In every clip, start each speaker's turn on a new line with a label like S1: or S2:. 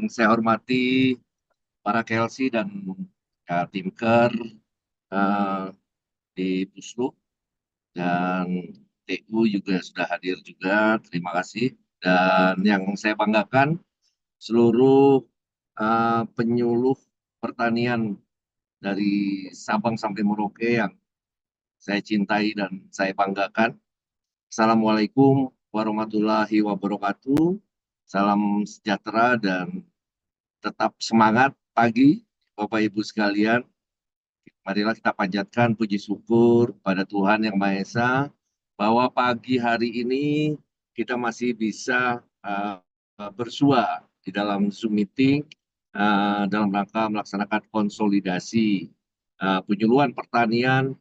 S1: saya hormati para KLC dan tim KER eh, di Puslu dan TU juga sudah hadir juga. Terima kasih. Dan yang saya banggakan seluruh penyuluh pertanian dari Sabang sampai Merauke yang saya cintai dan saya banggakan. Assalamualaikum warahmatullahi wabarakatuh. Salam sejahtera dan tetap semangat pagi, Bapak Ibu sekalian. Marilah kita panjatkan puji syukur pada Tuhan Yang Maha Esa bahwa pagi hari ini kita masih bisa bersua di dalam Zoom meeting dalam rangka melaksanakan konsolidasi penyuluhan pertanian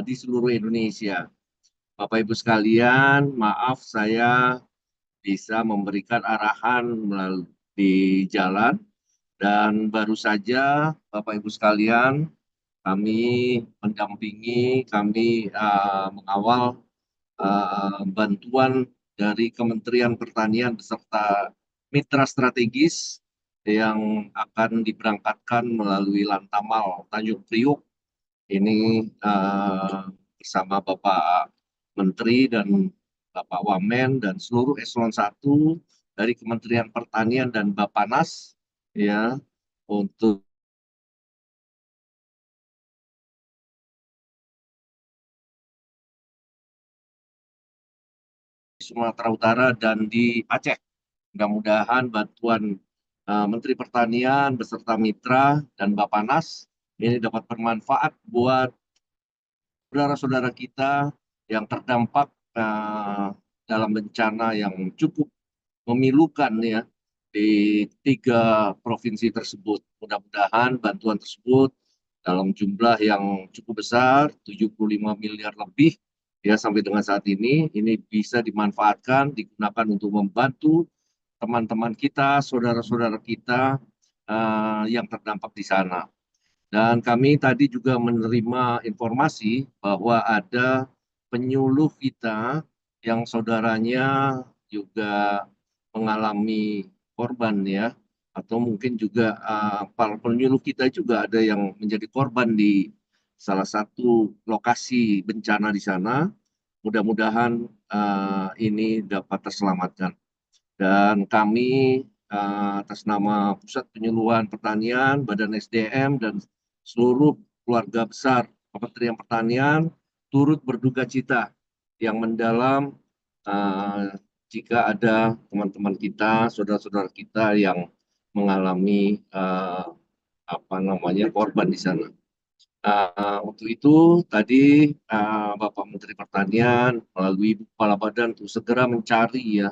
S1: di seluruh Indonesia. Bapak Ibu sekalian, maaf saya bisa memberikan arahan melalui di jalan dan baru saja Bapak Ibu sekalian kami mendampingi, kami mengawal bantuan dari Kementerian Pertanian beserta mitra strategis yang akan diberangkatkan melalui Lantamal Tanjung Priuk ini bersama Bapak Menteri dan Bapak Wamen dan seluruh eselon 1 dari Kementerian Pertanian dan Bappenas ya untuk Sumatera Utara dan di Aceh. Mudah-mudahan bantuan Menteri Pertanian beserta mitra dan Bappenas ini dapat bermanfaat buat saudara-saudara kita yang terdampak dalam bencana yang cukup memilukan ya di 3 provinsi tersebut. Mudah-mudahan bantuan tersebut dalam jumlah yang cukup besar, 75 miliar lebih ya sampai dengan saat ini bisa dimanfaatkan, digunakan untuk membantu teman-teman kita, saudara-saudara kita yang terdampak di sana. Dan kami tadi juga menerima informasi bahwa ada penyuluh kita yang saudaranya juga mengalami korban ya, atau mungkin juga para penyuluh kita juga ada yang menjadi korban di salah satu lokasi bencana di sana. Mudah-mudahan ini dapat terselamatkan. Dan kami atas nama Pusat Penyuluhan Pertanian, Badan SDM, dan seluruh keluarga besar Kementerian Pertanian turut berduka cita yang mendalam jika ada teman-teman kita, saudara-saudara kita yang mengalami korban di sana. Untuk itu tadi Bapak Menteri Pertanian melalui Kepala Badan untuk segera mencari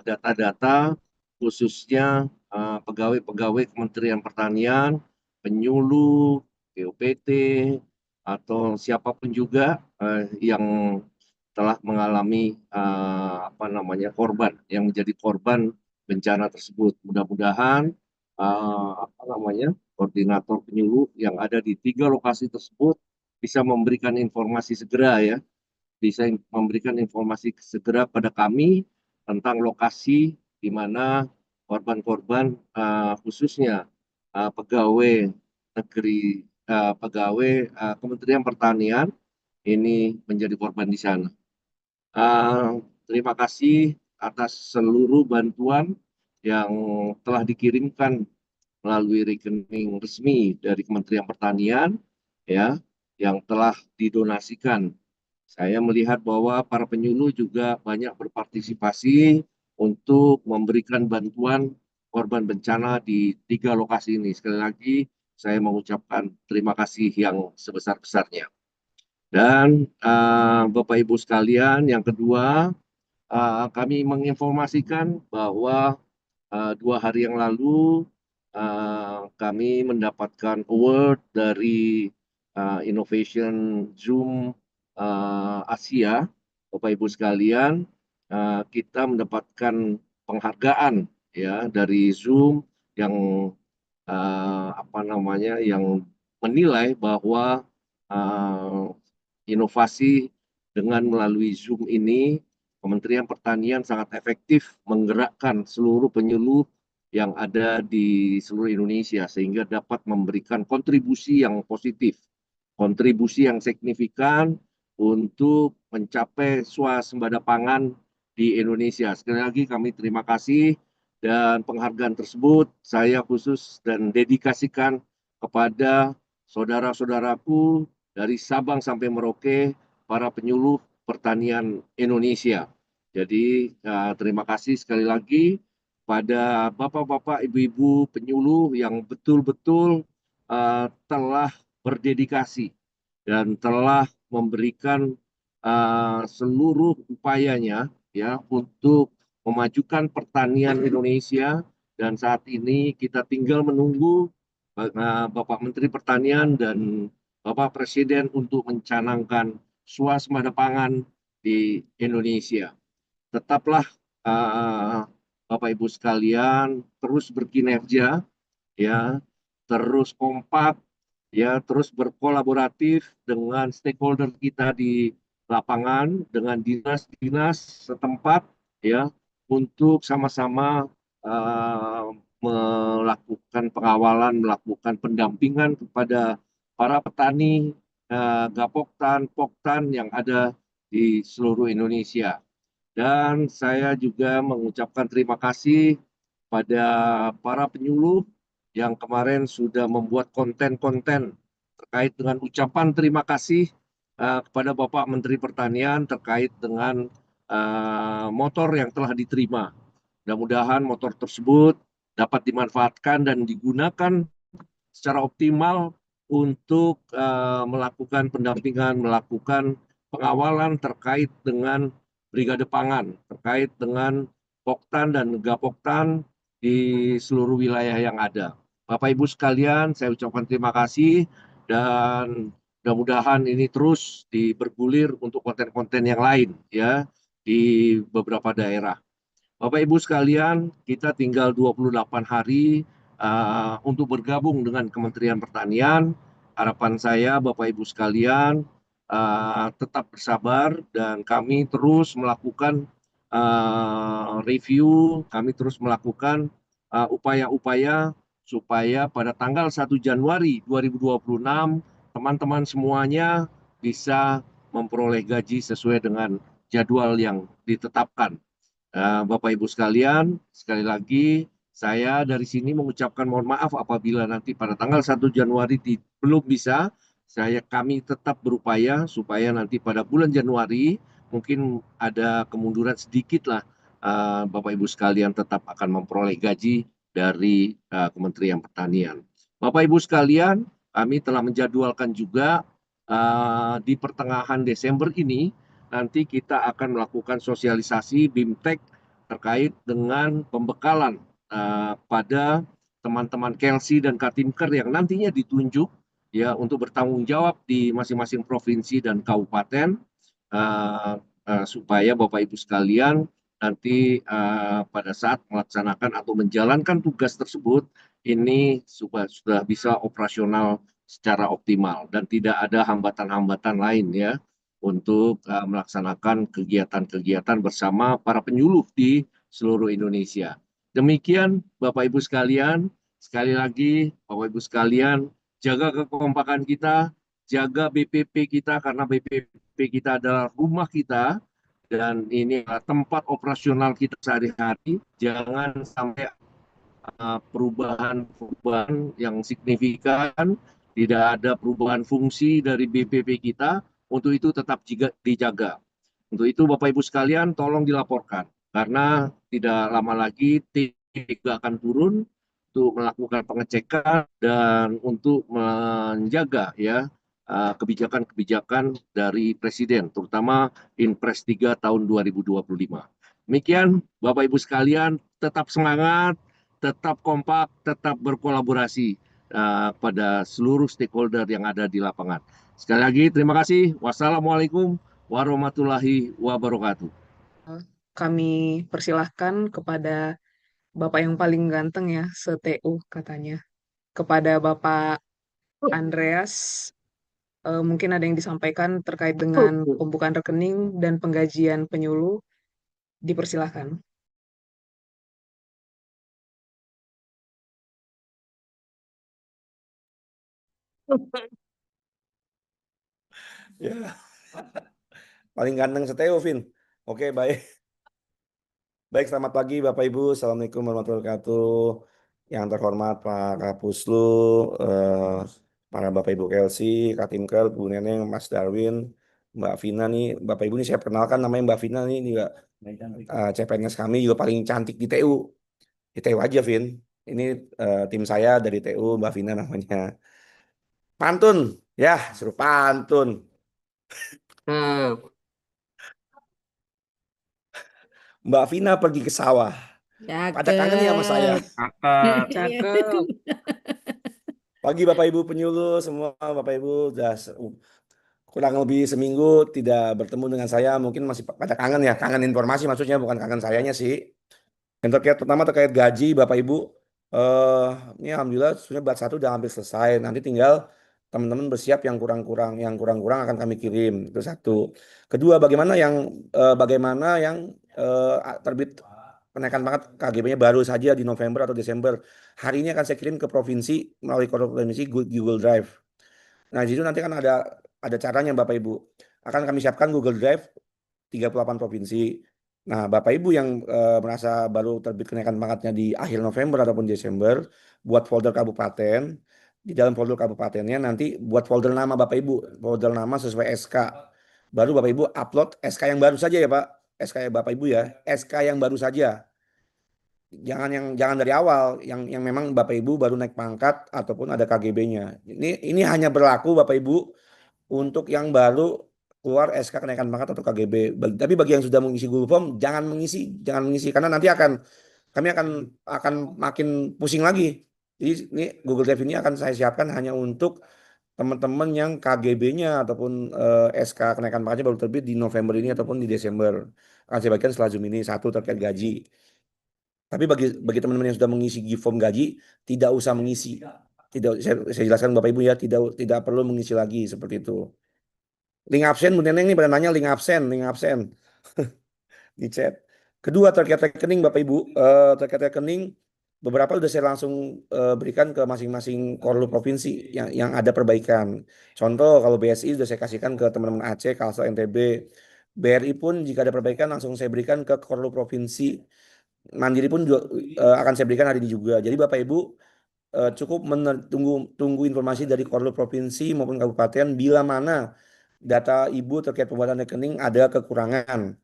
S1: data-data khususnya pegawai-pegawai Kementerian Pertanian, penyuluh, POPT, atau siapapun juga yang telah mengalami korban, yang menjadi korban bencana tersebut. Mudah-mudahan koordinator penyuluh yang ada di 3 lokasi tersebut bisa memberikan informasi segera ya, bisa memberikan informasi segera pada kami tentang lokasi di mana korban-korban khususnya pegawai negeri, pegawai Kementerian Pertanian ini menjadi korban di sana. Terima kasih atas seluruh bantuan yang telah dikirimkan melalui rekening resmi dari Kementerian Pertanian ya, yang telah didonasikan. Saya melihat bahwa para penyuluh juga banyak berpartisipasi untuk memberikan bantuan korban bencana di 3 lokasi ini. Sekali lagi, saya mengucapkan terima kasih yang sebesar-besarnya. Dan Bapak Ibu sekalian, yang kedua, kami menginformasikan bahwa 2 hari yang lalu kami mendapatkan award dari Innovation Zoom Asia. Bapak Ibu sekalian, kita mendapatkan penghargaan ya dari Zoom yang yang menilai bahwa inovasi dengan melalui Zoom ini Kementerian Pertanian sangat efektif menggerakkan seluruh penyuluh yang ada di seluruh Indonesia sehingga dapat memberikan kontribusi yang positif, kontribusi yang signifikan untuk mencapai swasembada pangan di Indonesia. Sekali lagi kami terima kasih dan penghargaan tersebut saya khusus dan dedikasikan kepada saudara-saudaraku dari Sabang sampai Merauke, para penyuluh pertanian Indonesia. Jadi terima kasih sekali lagi pada bapak-bapak, ibu-ibu penyuluh yang betul-betul telah berdedikasi dan telah memberikan seluruh upayanya ya untuk memajukan pertanian Indonesia dan saat ini kita tinggal menunggu Bapak Menteri Pertanian dan Bapak Presiden untuk mencanangkan swasembada pangan di Indonesia. Tetaplah Bapak Ibu sekalian terus berkinerja ya, terus kompak ya, terus berkolaboratif dengan stakeholder kita di lapangan dengan dinas-dinas setempat ya untuk sama-sama uh, melakukan pengawalan, melakukan pendampingan kepada para petani Gapoktan, Poktan yang ada di seluruh Indonesia. Dan saya juga mengucapkan terima kasih pada para penyuluh yang kemarin sudah membuat konten-konten terkait dengan ucapan terima kasih kepada Bapak Menteri Pertanian terkait dengan motor yang telah diterima. Mudah-mudahan motor tersebut dapat dimanfaatkan dan digunakan secara optimal untuk melakukan pendampingan, melakukan pengawalan terkait dengan brigade pangan, terkait dengan Poktan dan Gapoktan di seluruh wilayah yang ada. Bapak Ibu sekalian, saya ucapkan terima kasih dan mudah-mudahan ini terus bergulir untuk konten-konten yang lain ya di beberapa daerah. Bapak Ibu sekalian, kita tinggal 28 hari untuk bergabung dengan Kementerian Pertanian. Harapan saya Bapak Ibu sekalian tetap bersabar dan kami terus melakukan review, kami terus melakukan upaya-upaya supaya pada tanggal 1 Januari 2026 teman-teman semuanya bisa memperoleh gaji sesuai dengan jadwal yang ditetapkan. Bapak Ibu sekalian, sekali lagi saya dari sini mengucapkan mohon maaf apabila nanti pada tanggal 1 Januari belum bisa. Kami tetap berupaya supaya nanti pada bulan Januari mungkin ada kemunduran sedikit lah. Bapak Ibu sekalian tetap akan memperoleh gaji dari Kementerian Pertanian. Bapak Ibu sekalian, kami telah menjadwalkan juga di pertengahan Desember ini nanti kita akan melakukan sosialisasi BIMTEK terkait dengan pembekalan pada teman-teman Kelsi dan Katimker yang nantinya ditunjuk ya untuk bertanggung jawab di masing-masing provinsi dan kabupaten supaya Bapak Ibu sekalian nanti pada saat melaksanakan atau menjalankan tugas tersebut ini sudah bisa operasional secara optimal dan tidak ada hambatan-hambatan lain ya untuk melaksanakan kegiatan-kegiatan bersama para penyuluh di seluruh Indonesia. Demikian Bapak Ibu sekalian, sekali lagi Bapak Ibu sekalian, jaga kekompakan kita, jaga BPP kita karena BPP kita adalah rumah kita dan ini adalah tempat operasional kita sehari-hari. Jangan sampai perubahan-perubahan yang signifikan, tidak ada perubahan fungsi dari BPP kita, untuk itu tetap dijaga. Untuk itu Bapak Ibu sekalian tolong dilaporkan, karena tidak lama lagi tim akan turun untuk melakukan pengecekan dan untuk menjaga ya kebijakan-kebijakan dari Presiden, terutama Inpres 3 tahun 2025. Demikian Bapak Ibu sekalian, tetap semangat, tetap kompak, tetap berkolaborasi pada seluruh stakeholder yang ada di lapangan. Sekali lagi terima kasih. Wassalamualaikum warahmatullahi wabarakatuh.
S2: Kami persilahkan kepada Bapak yang paling ganteng ya, se-TU katanya. Kepada Bapak Andreas, mungkin ada yang disampaikan terkait dengan pembukaan rekening dan penggajian penyuluh. Dipersilahkan.
S3: Ya, paling ganteng seteo, Vin. Oke, baik. Baik, selamat pagi Bapak Ibu. Assalamualaikum warahmatullahi wabarakatuh. Yang terhormat Pak Kapuslu, eh, para Bapak Ibu Kelsey, Kak Timkel, Bu Neneng, Mas Darwin, Mbak Vina nih. Bapak Ibu nih saya perkenalkan namanya Mbak Vina nih juga CPNS kami juga paling cantik di TU. Di TU aja, Vin. Ini tim saya dari TU, Mbak Vina namanya. Pantun, ya, suruh pantun. Mbak Vina pergi ke sawah. Pada kangen ya sama saya.
S4: Cakep.
S1: Kakak,
S2: Cakep.
S3: Pagi Bapak Ibu penyuluh semua, Bapak Ibu udah kurang lebih seminggu tidak bertemu dengan saya, mungkin masih pada kangen ya, kangen informasi maksudnya, bukan kangen sayanya sih. Yang terkait pertama terkait gaji Bapak Ibu, eh ini alhamdulillah sudah bat satu udah hampir selesai. Nanti tinggal teman-teman bersiap yang kurang-kurang akan kami kirim. Itu satu. Kedua, bagaimana yang terbit kenaikan pangkat KGB-nya baru saja di November atau Desember. Hari ini akan saya kirim ke provinsi melalui provinsi Google Drive. Nah, di situ nanti kan ada caranya Bapak Ibu. Akan kami siapkan Google Drive 38 provinsi. Nah, Bapak Ibu yang merasa baru terbit kenaikan pangkatnya di akhir November ataupun Desember, buat folder kabupaten. Di dalam folder kabupatennya nanti buat folder nama Bapak Ibu, folder nama sesuai SK. Baru Bapak Ibu upload SK yang baru saja ya Pak. SK ya Bapak Ibu ya, SK yang baru saja. Jangan dari awal, yang memang Bapak Ibu baru naik pangkat ataupun ada KGB-nya. Ini hanya berlaku Bapak Ibu untuk yang baru keluar SK kenaikan pangkat atau KGB. Tapi bagi yang sudah mengisi Google Form jangan mengisi karena nanti kami akan makin pusing lagi. Jadi ini Google Drive ini akan saya siapkan hanya untuk teman-teman yang KGB-nya ataupun SK kenaikan pangkatnya baru terbit di November ini ataupun di Desember. Akan saya bagikan setelah Zoom ini satu terkait gaji. Tapi bagi teman-teman yang sudah mengisi form gaji tidak usah mengisi. Tidak saya jelaskan Bapak Ibu ya, tidak perlu mengisi lagi seperti itu. Link absen, Bu Neneng ini pada nanya link absen di chat. Kedua terkait rekening Bapak Ibu, terkait rekening beberapa sudah saya langsung berikan ke masing-masing korlu provinsi yang ada perbaikan. Contoh kalau BSI sudah saya kasihkan ke teman-teman Aceh, Kalsel, NTB. BRI pun jika ada perbaikan langsung saya berikan ke korlu provinsi. Mandiri pun juga, akan saya berikan hari ini juga. Jadi Bapak Ibu cukup tunggu informasi dari korlu provinsi maupun kabupaten bila mana data Ibu terkait pembuatan rekening ada kekurangan.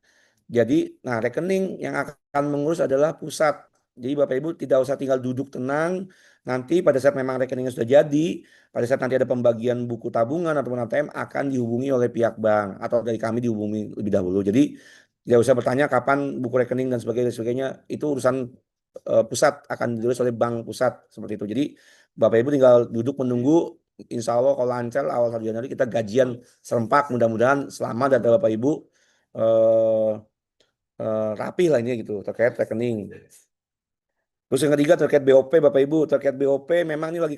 S3: Jadi, nah rekening yang akan mengurus adalah pusat. Jadi Bapak Ibu tidak usah tinggal duduk tenang. Nanti pada saat memang rekeningnya sudah jadi, pada saat nanti ada pembagian buku tabungan atau ATM akan dihubungi oleh pihak bank atau dari kami dihubungi lebih dahulu. Jadi tidak usah bertanya kapan buku rekening dan sebagainya. Itu urusan pusat akan ditulis oleh bank pusat seperti itu. Jadi Bapak Ibu tinggal duduk menunggu. Insya Allah kalau lancar awal 1 Januari kita gajian serempak. Mudah-mudahan selamat dan Bapak Ibu eh, rapi lah ini gitu terkait rekening. Terus yang ketiga terkait BOP Bapak Ibu, terkait BOP memang ini lagi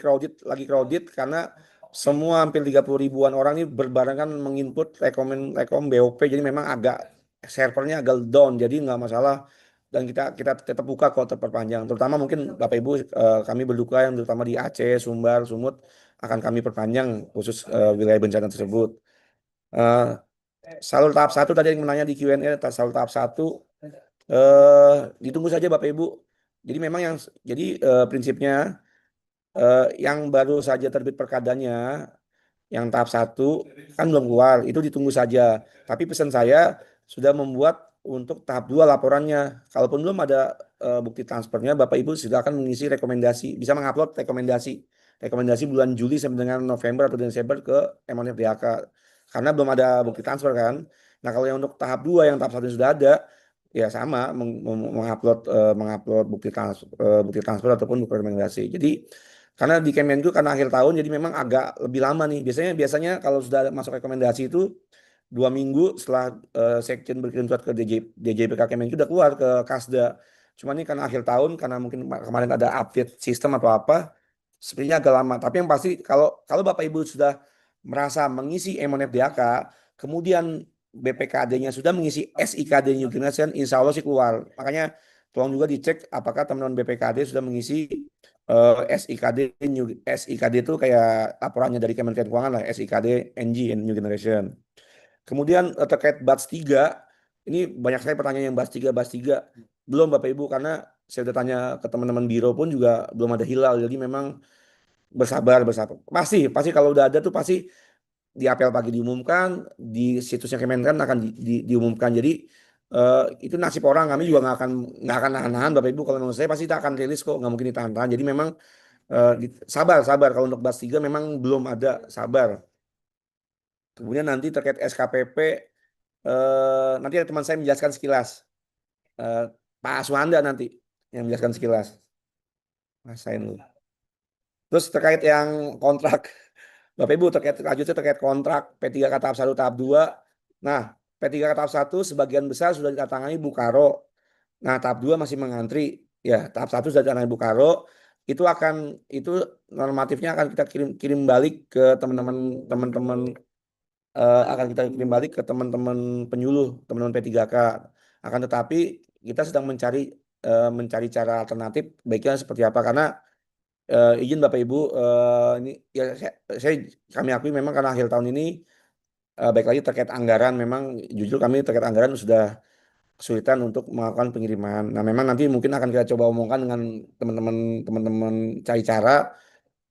S3: crowded karena semua hampir 30 ribuan orang ini berbarengan menginput rekom BOP, jadi memang agak servernya agak down, jadi nggak masalah dan kita tetap buka kalau terperpanjang. Terutama mungkin Bapak Ibu kami berduka yang terutama di Aceh, Sumbar, Sumut akan kami perpanjang khusus wilayah bencana tersebut. Eh, Salur tahap 1 tadi yang menanya di Q&A, salur tahap 1 ditunggu saja Bapak Ibu. Jadi memang prinsipnya yang baru saja terbit perkadanya yang tahap 1 kan belum keluar, itu ditunggu saja. Tapi pesan saya sudah membuat untuk tahap 2 laporannya. Kalaupun belum ada bukti transfernya, Bapak Ibu silakan mengisi rekomendasi, bisa mengupload rekomendasi bulan Juli sampai dengan November atau Desember ke MONF DHK. Karena belum ada bukti transfer kan. Nah, kalau yang untuk tahap 2 yang tahap 1 sudah ada, ya sama mengupload bukti transfer ataupun bukti rekomendasi. Jadi karena di Kemenku karena akhir tahun jadi memang agak lebih lama nih. Biasanya kalau sudah masuk rekomendasi itu 2 minggu setelah Sekjen berkirim surat ke DJPK Kemenku udah keluar ke Kasda. Cuma ini karena akhir tahun karena mungkin kemarin ada update sistem atau apa, sepertinya agak lama. Tapi yang pasti kalau Bapak Ibu sudah merasa mengisi MONF DAK, kemudian BPKD-nya sudah mengisi SIKD New Generation, insya Allah sih keluar. Makanya tolong juga dicek apakah teman-teman BPKD sudah mengisi SIKD itu kayak laporannya dari Kementerian Keuangan lah, SIKD NG New Generation. Kemudian terkait batch 3, ini banyak sekali pertanyaan yang batch 3. Belum Bapak Ibu, karena saya udah tanya ke teman-teman biro pun juga belum ada hilal. Jadi memang bersabar. Pasti kalau udah ada tuh pasti di apel pagi diumumkan, di situsnya Kementerian akan diumumkan. Jadi itu nasib orang, kami juga nggak akan nahan-nahan Bapak Ibu. Kalau menurut saya pasti kita akan rilis kok, nggak mungkin ditahan-tahan. Jadi memang sabar. Kalau untuk batch 3 memang belum ada, sabar. Kemudian nanti terkait SKPP, nanti ada teman saya menjelaskan sekilas. Pak Aswanda nanti yang menjelaskan sekilas. Rasain dulu. Terus terkait yang kontrak, Bapak Ibu lanjutnya terkait kontrak P3K tahap 1 tahap 2. Nah, P3K tahap 1 sebagian besar sudah ditandatangani Bukaro. Nah, tahap 2 masih mengantri. Ya, tahap 1 sudah ditandatangani Bukaro. Itu normatifnya akan kita kirim balik ke teman-teman akan kita kirim balik ke teman-teman penyuluh, teman-teman P3K. Akan tetapi kita sedang mencari cara alternatif baiknya seperti apa, karena izin Bapak Ibu, ini ya kami akui memang karena akhir tahun ini baik lagi terkait anggaran, memang jujur kami terkait anggaran sudah kesulitan untuk melakukan pengiriman. Nah, memang nanti mungkin akan kita coba omongkan dengan teman-teman cari cara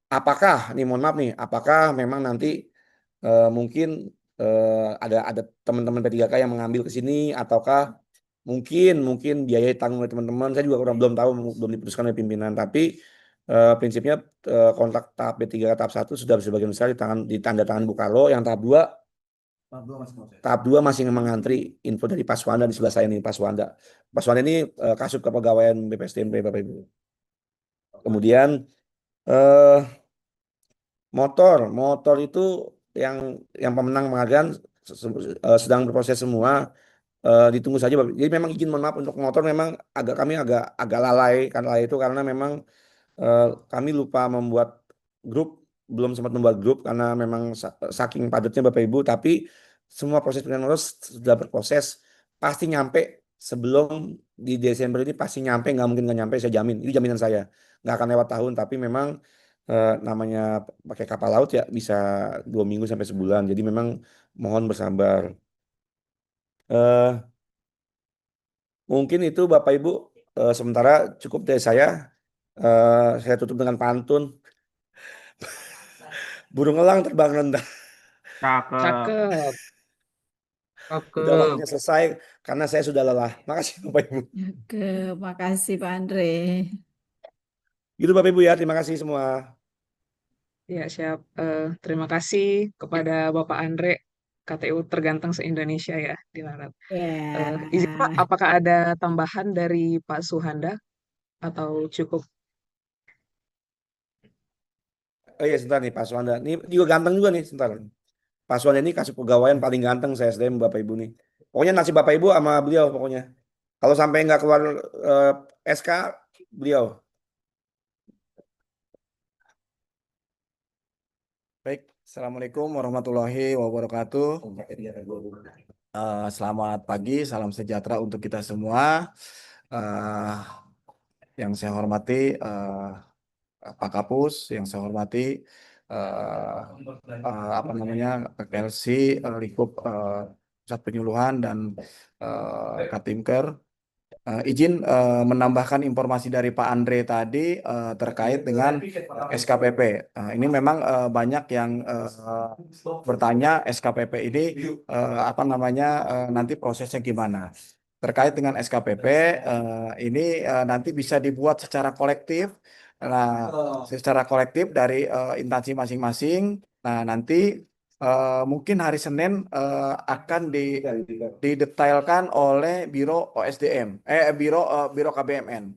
S3: apakah mohon maaf nih, apakah memang nanti mungkin ada teman-teman P3K yang mengambil ke sini, ataukah mungkin biaya ditanggung oleh teman-teman. Saya juga belum tahu, belum diputuskan oleh pimpinan, tapi prinsipnya kontrak tahap P3K tahap 1 sudah sebagian besar ditandatangan Bukalo. Yang tahap 2 masih mengantri info dari Pak Swanda di sebelah saya ini, Pak Swanda. Pak Swanda ini Kasub Kepegawaian BPSDMP Bapak Ibu. Kemudian motor itu yang pemenang penghargaan sedang berproses semua. Ditunggu saja Bapak. Jadi memang izin mohon maaf untuk motor, memang kami agak lalai itu karena memang kami lupa membuat grup, belum sempat membuat grup karena memang saking padatnya Bapak Ibu. Tapi semua proses pengenalan sudah berproses, pasti nyampe sebelum di Desember ini, pasti nyampe, nggak mungkin nggak nyampe, saya jamin. Itu jaminan saya, nggak akan lewat tahun. Tapi memang namanya pakai kapal laut ya bisa 2 minggu sampai sebulan. Jadi memang mohon bersabar. Mungkin itu Bapak Ibu, sementara cukup dari saya. Saya tutup dengan pantun. Burung elang terbang rendah.
S4: Cakep.
S2: Cakep.
S3: Udah waktunya selesai karena saya sudah lelah. Makasih Bapak Ibu.
S5: Oke, makasih Pak Andre.
S3: Gitu Bapak Ibu ya, terima kasih semua.
S2: Ya, siap. Terima kasih kepada Bapak Andre, KTU terganteng se-Indonesia ya, dilarang.
S5: Ya,
S2: Izin Pak, apakah ada tambahan dari Pak Suhanda atau cukup?
S3: Oh iya, sebentar nih Pak Suwanda. Ini juga ganteng juga nih, sebentar. Pak Suwanda ini Kasub Pegawaian paling ganteng saya SDM Bapak Ibu nih. Pokoknya nasib Bapak Ibu sama beliau pokoknya. Kalau sampai nggak keluar SK, beliau.
S4: Baik, Assalamualaikum warahmatullahi wabarakatuh. Selamat pagi, salam sejahtera untuk kita semua. Yang saya hormati Pak Kapus, yang saya hormati PLC, Lingkup Pusat Penyuluhan dan Katimker. Izin menambahkan informasi dari Pak Andre tadi terkait dengan SKPP. Ini memang banyak yang bertanya SKPP ini nanti prosesnya gimana. Terkait dengan SKPP ini nanti bisa dibuat secara kolektif. Nah, secara kolektif dari instansi masing-masing. Nah, nanti mungkin hari Senin akan didetailkan oleh Biro OSDM, Biro KBMN,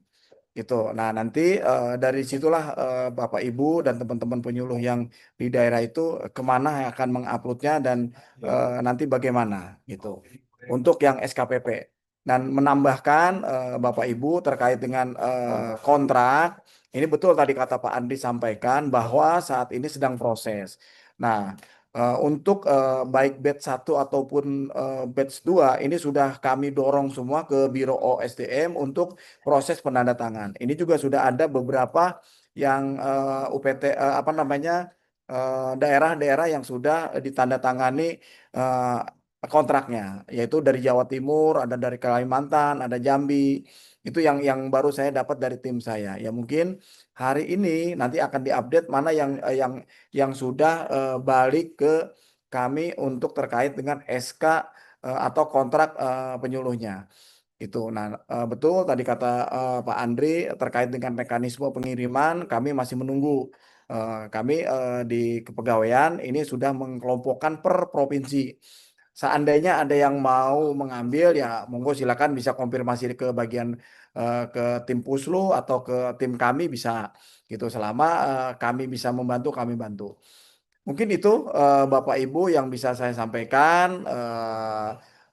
S4: gitu. Nah, nanti dari situlah Bapak Ibu dan teman-teman penyuluh yang di daerah itu kemana yang akan menguploadnya dan nanti bagaimana, gitu. Untuk yang SKPP. Dan menambahkan Bapak Ibu terkait dengan kontrak, ini betul tadi kata Pak Andi sampaikan bahwa saat ini sedang proses. Nah, Untuk baik batch 1 ataupun batch 2 ini sudah kami dorong semua ke Biro OSDM untuk proses penandatangan. Ini juga sudah ada beberapa yang UPT apa namanya daerah-daerah yang sudah ditandatangani eh, kontraknya, yaitu dari Jawa Timur, ada dari Kalimantan, ada Jambi. Itu yang baru saya dapat dari tim saya. Ya mungkin hari ini nanti akan diupdate mana yang sudah balik ke kami untuk terkait dengan SK atau kontrak penyuluhnya. Itu. Nah, betul tadi kata Pak Andri terkait dengan mekanisme pengiriman, kami masih menunggu. Kami di kepegawaian ini sudah mengelompokkan per provinsi. Seandainya ada yang mau mengambil, ya monggo silakan bisa konfirmasi ke bagian ke tim Puslu atau ke tim kami bisa gitu. Selama kami bisa membantu, kami bantu. Mungkin itu Bapak Ibu yang bisa saya sampaikan.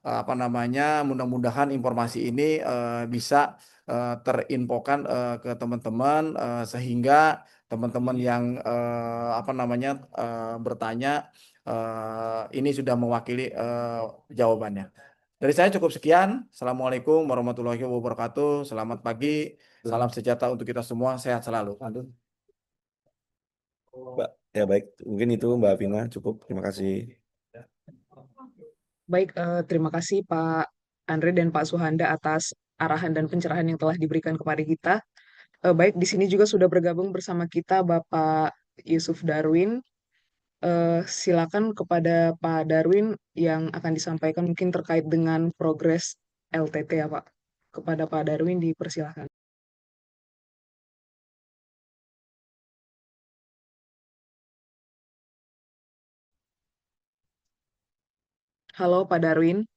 S4: Apa namanya? Mudah-mudahan informasi ini bisa terinfokan ke teman-teman sehingga teman-teman yang apa namanya bertanya ini sudah mewakili jawabannya. Dari saya cukup sekian. Assalamualaikum warahmatullahi wabarakatuh. Selamat pagi. Salam sejahtera untuk kita semua. Sehat selalu.
S3: Ya baik, mungkin itu Mbak Vina cukup. Terima kasih.
S2: Baik, terima kasih Pak Andre dan Pak Suhanda atas arahan dan pencerahan yang telah diberikan kepada kita. Baik, di sini juga sudah bergabung bersama kita Bapak Yusuf Darwin. Silakan kepada Pak Darwin yang akan disampaikan mungkin terkait dengan progres LTT ya Pak. Kepada Pak Darwin dipersilakan. Halo Pak Darwin.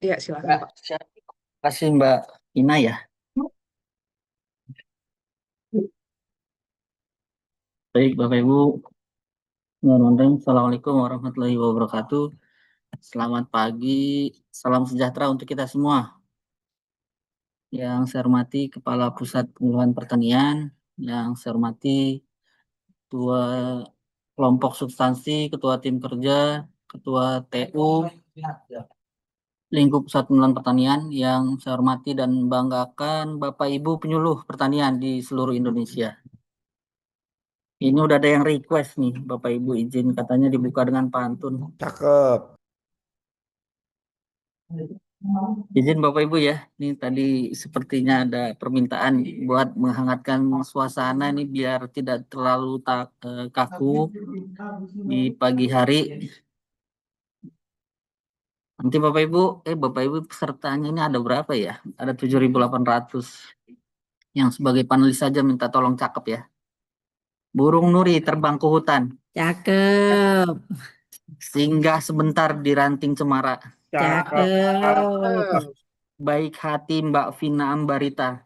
S2: Iya, silakan
S6: Mbak,
S2: Pak.
S6: terima kasih Mbak Ina ya. Baik Bapak Ibu, Assalamualaikum warahmatullahi wabarakatuh. Selamat pagi, salam sejahtera untuk kita semua. Yang saya hormati Kepala Pusat Penyuluhan Pertanian, yang saya hormati Ketua Kelompok Substansi, Ketua Tim Kerja, Ketua TU, Lingkup Pusat Penyuluhan Pertanian, yang saya hormati dan banggakan Bapak Ibu penyuluh pertanian di seluruh Indonesia. Ini udah ada yang request nih, Bapak Ibu izin katanya dibuka dengan pantun.
S3: Cakep.
S6: Izin Bapak Ibu ya, ini tadi sepertinya ada permintaan buat menghangatkan suasana ini biar tidak terlalu kaku di pagi hari. Nanti Bapak Ibu pesertanya ini ada berapa ya? Ada 7.800. Yang sebagai panelis saja minta tolong cakep ya. Burung Nuri terbang ke hutan,
S5: Cakep.
S6: singgah sebentar di ranting cemara.
S5: Cakep.
S6: Baik hati Mbak Vina Ambarita,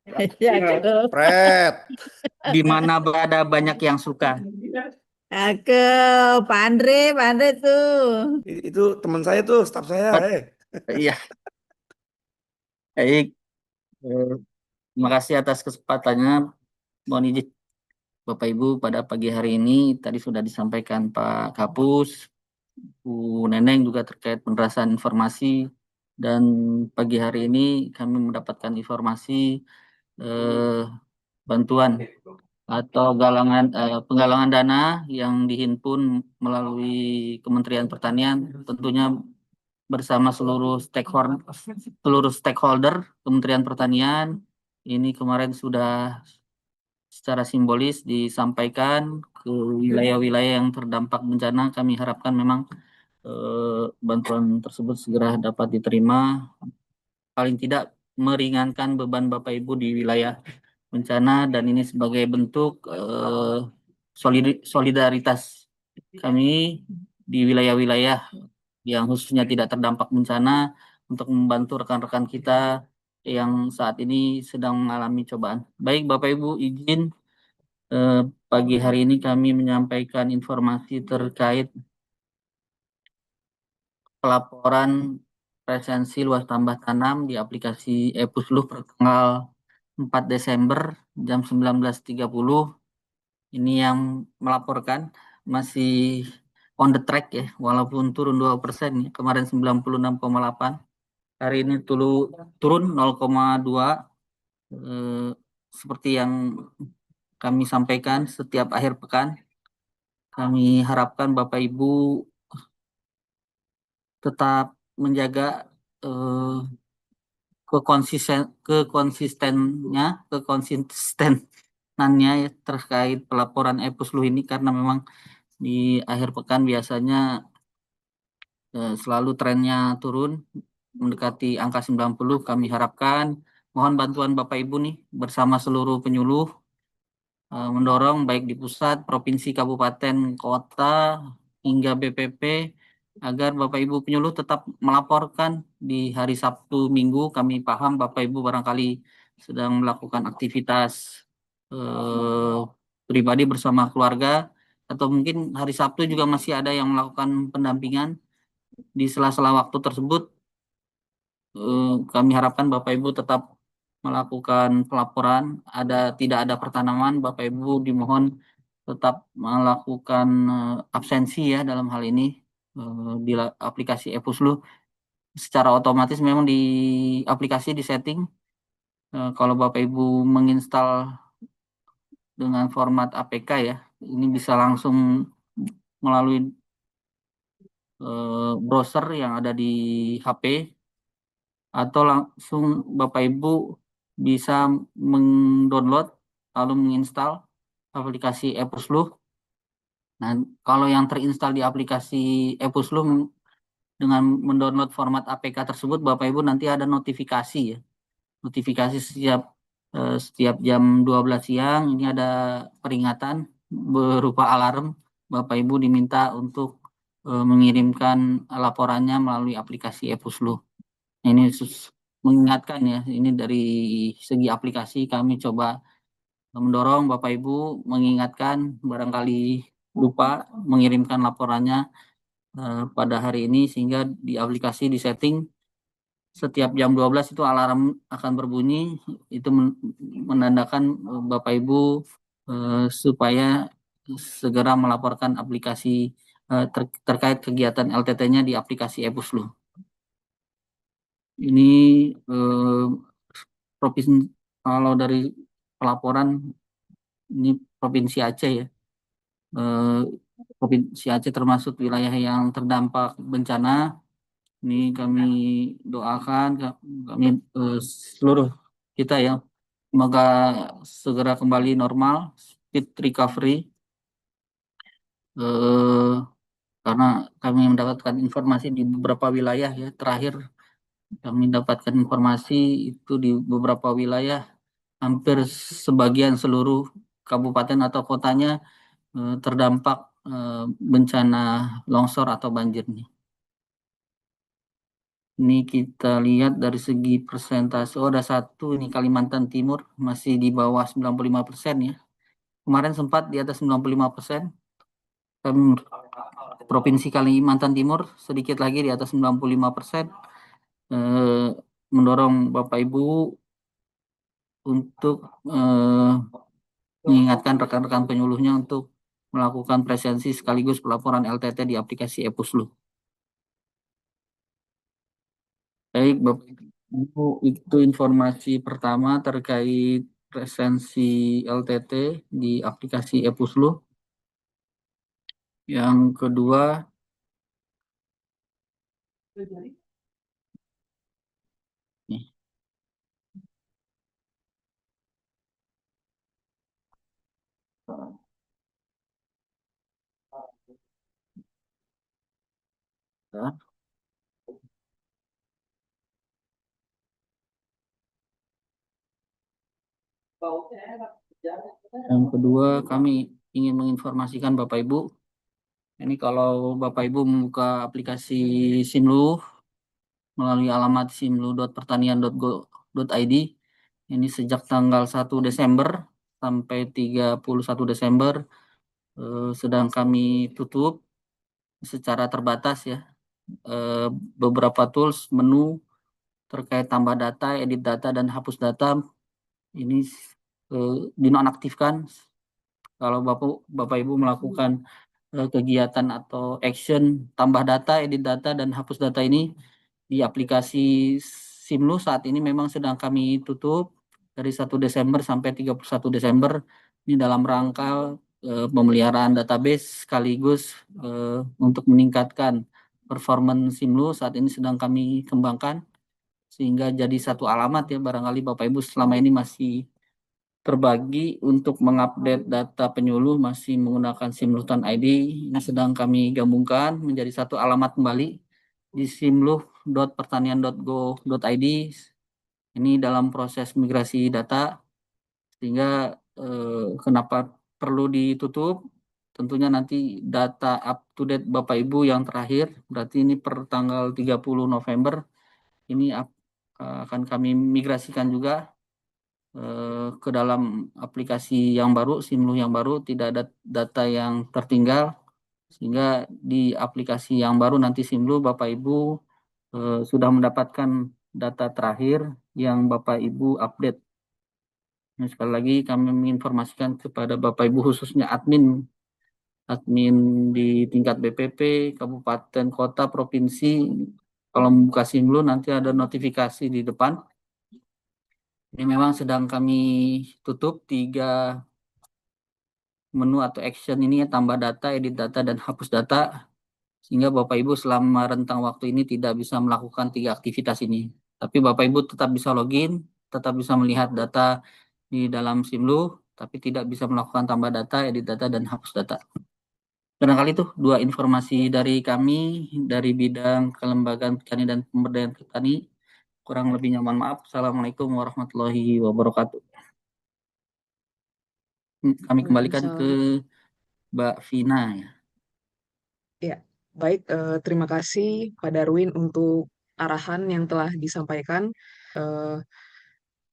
S5: Cakep.
S3: Pret.
S6: di mana berada banyak yang suka.
S5: Cakep. Pak Andre tuh.
S3: Itu teman saya tuh, staf saya.
S6: Iya. Baik. Terima kasih atas kesempatannya. Mohon izin Bapak Ibu pada pagi hari ini tadi sudah disampaikan Pak Kapus, Bu Neneng juga terkait penjelasan informasi, dan pagi hari ini kami mendapatkan informasi bantuan atau penggalangan dana yang dihimpun melalui Kementerian Pertanian, tentunya bersama seluruh stakeholder Kementerian Pertanian. Ini kemarin sudah secara simbolis disampaikan ke wilayah-wilayah yang terdampak bencana. Kami harapkan memang bantuan tersebut segera dapat diterima, paling tidak meringankan beban Bapak Ibu di wilayah bencana, dan ini sebagai bentuk solidaritas kami di wilayah-wilayah yang khususnya tidak terdampak bencana untuk membantu rekan-rekan kita yang saat ini sedang mengalami cobaan. Baik Bapak Ibu, izin pagi hari ini kami menyampaikan informasi terkait pelaporan presensi luas tambah tanam di aplikasi e-Pusluh per tanggal 4 Desember jam 19.30. Ini yang melaporkan masih on the track ya, walaupun turun 2%, ya. Kemarin 96,8, hari ini turun 0,2. Seperti yang kami sampaikan setiap akhir pekan, kami harapkan Bapak Ibu tetap menjaga eh, kekonsistenannya ya, terkait pelaporan e-Puslu ini, karena memang di akhir pekan biasanya selalu trennya turun mendekati angka 90. Kami harapkan mohon bantuan Bapak Ibu nih bersama seluruh penyuluh mendorong baik di pusat, provinsi, kabupaten, kota hingga BPP agar Bapak Ibu penyuluh tetap melaporkan di hari Sabtu Minggu. Kami paham Bapak Ibu barangkali sedang melakukan aktivitas pribadi bersama keluarga, atau mungkin hari Sabtu juga masih ada yang melakukan pendampingan. Di sela-sela waktu tersebut, kami harapkan Bapak Ibu tetap melakukan pelaporan. Tidak ada pertanaman, Bapak Ibu dimohon tetap melakukan absensi ya dalam hal ini di aplikasi e-Puslu. Secara otomatis memang di aplikasi di setting, kalau Bapak Ibu menginstal dengan format APK ya, ini bisa langsung melalui browser yang ada di HP, atau langsung Bapak Ibu bisa mendownload lalu menginstal aplikasi e-Puslu. Nah, kalau yang terinstal di aplikasi e-Puslu dengan mendownload format APK tersebut, Bapak Ibu nanti ada notifikasi ya. Notifikasi setiap jam 12 siang ini ada peringatan berupa alarm. Bapak Ibu diminta untuk mengirimkan laporannya melalui aplikasi e-Puslu. Ini mengingatkan ya, ini dari segi aplikasi kami coba mendorong Bapak Ibu mengingatkan barangkali lupa mengirimkan laporannya pada hari ini, sehingga di aplikasi di setting setiap jam 12 itu alarm akan berbunyi. Itu menandakan Bapak Ibu supaya segera melaporkan aplikasi terkait kegiatan LTT-nya di aplikasi e-Puslu. Ini provinsi, kalau dari pelaporan ini Provinsi Aceh ya. Provinsi Aceh termasuk wilayah yang terdampak bencana. Ini kami doakan, kami seluruh kita ya, semoga segera kembali normal, speed recovery. Karena kami mendapatkan informasi di beberapa wilayah ya, terakhir kami dapatkan informasi itu di beberapa wilayah hampir sebagian seluruh kabupaten atau kotanya terdampak bencana longsor atau banjir nih. Ini kita lihat dari segi persentase. Oh, ada satu ini Kalimantan Timur masih di bawah 95% ya. Kemarin sempat di atas 95%. Provinsi Kalimantan Timur sedikit lagi di atas 95%. Mendorong Bapak Ibu untuk mengingatkan rekan-rekan penyuluhnya untuk melakukan presensi sekaligus pelaporan LTT di aplikasi e-Puslu. Baik, Bapak Ibu, itu informasi pertama terkait presensi LTT di aplikasi e-Puslu. Yang kedua, nih. Yang kedua, kami ingin menginformasikan Bapak Ibu, ini kalau Bapak Ibu membuka aplikasi Simlu melalui alamat simlu.pertanian.go.id, ini sejak tanggal 1 Desember sampai 31 Desember sedang kami tutup secara terbatas ya. Beberapa tools menu terkait tambah data, edit data, dan hapus data ini dinonaktifkan kalau Bapak Ibu melakukan kegiatan atau action tambah data, edit data, dan hapus data ini di aplikasi Simlu saat ini memang sedang kami tutup dari 1 Desember sampai 31 Desember. Ini dalam rangka pemeliharaan database sekaligus untuk meningkatkan performance Simlu saat ini sedang kami kembangkan sehingga jadi satu alamat ya, barangkali Bapak Ibu selama ini masih terbagi untuk mengupdate data penyuluh masih menggunakan Simluhtan ID. Ini sedang kami gabungkan menjadi satu alamat kembali di simluh.pertanian.go.id. Ini dalam proses migrasi data sehingga kenapa perlu ditutup? Tentunya nanti data up to date Bapak Ibu yang terakhir, berarti ini per tanggal 30 November, ini akan kami migrasikan juga ke dalam aplikasi yang baru, Simluh yang baru, tidak ada data yang tertinggal, sehingga di aplikasi yang baru nanti Simluh Bapak Ibu sudah mendapatkan data terakhir yang Bapak Ibu update. Nah, sekali lagi kami menginformasikan kepada Bapak Ibu khususnya admin di tingkat BPP, kabupaten, kota, provinsi, kalau membuka Simluh nanti ada notifikasi di depan. Ini memang sedang kami tutup 3 menu atau action ini ya, tambah data, edit data, dan hapus data. Sehingga Bapak Ibu selama rentang waktu ini tidak bisa melakukan 3 aktivitas ini. Tapi Bapak Ibu tetap bisa login, tetap bisa melihat data di dalam Simluh, tapi tidak bisa melakukan tambah data, edit data, dan hapus data. Barangkali itu 2 informasi dari kami dari bidang kelembagaan petani dan pemberdayaan petani. Kurang lebihnya mohon maaf. Assalamualaikum warahmatullahi wabarakatuh. Kami kembalikan ke Mbak Vina ya.
S2: Ya, baik. Terima kasih Pak Darwin untuk arahan yang telah disampaikan. Eh,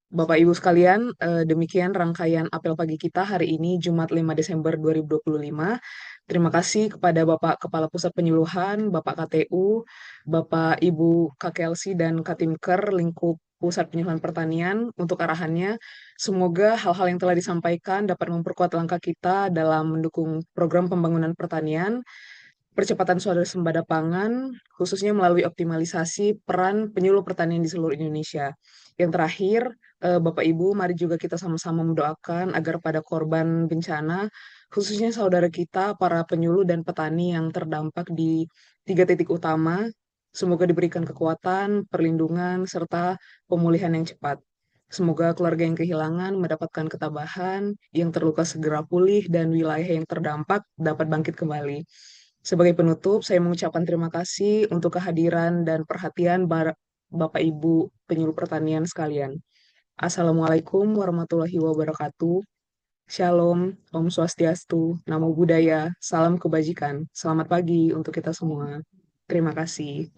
S2: Bapak Ibu sekalian, demikian rangkaian apel pagi kita hari ini Jumat 5 Desember 2025. Terima kasih kepada Bapak Kepala Pusat Penyuluhan, Bapak KTU, Bapak Ibu KKLC dan Katimker lingkup Pusat Penyuluhan Pertanian untuk arahannya. Semoga hal-hal yang telah disampaikan dapat memperkuat langkah kita dalam mendukung program pembangunan pertanian, percepatan swadaya pangan, khususnya melalui optimalisasi peran penyuluh pertanian di seluruh Indonesia. Yang terakhir, Bapak Ibu, mari juga kita sama-sama mendoakan agar pada korban bencana, khususnya saudara kita, para penyuluh dan petani yang terdampak di 3 titik utama, semoga diberikan kekuatan, perlindungan, serta pemulihan yang cepat. Semoga keluarga yang kehilangan mendapatkan ketabahan, yang terluka segera pulih, dan wilayah yang terdampak dapat bangkit kembali. Sebagai penutup, saya mengucapkan terima kasih untuk kehadiran dan perhatian Bapak Ibu penyuluh pertanian sekalian. Assalamualaikum warahmatullahi wabarakatuh. Shalom, Om Swastiastu, Namo Buddhaya, salam kebajikan. Selamat pagi untuk kita semua. Terima kasih.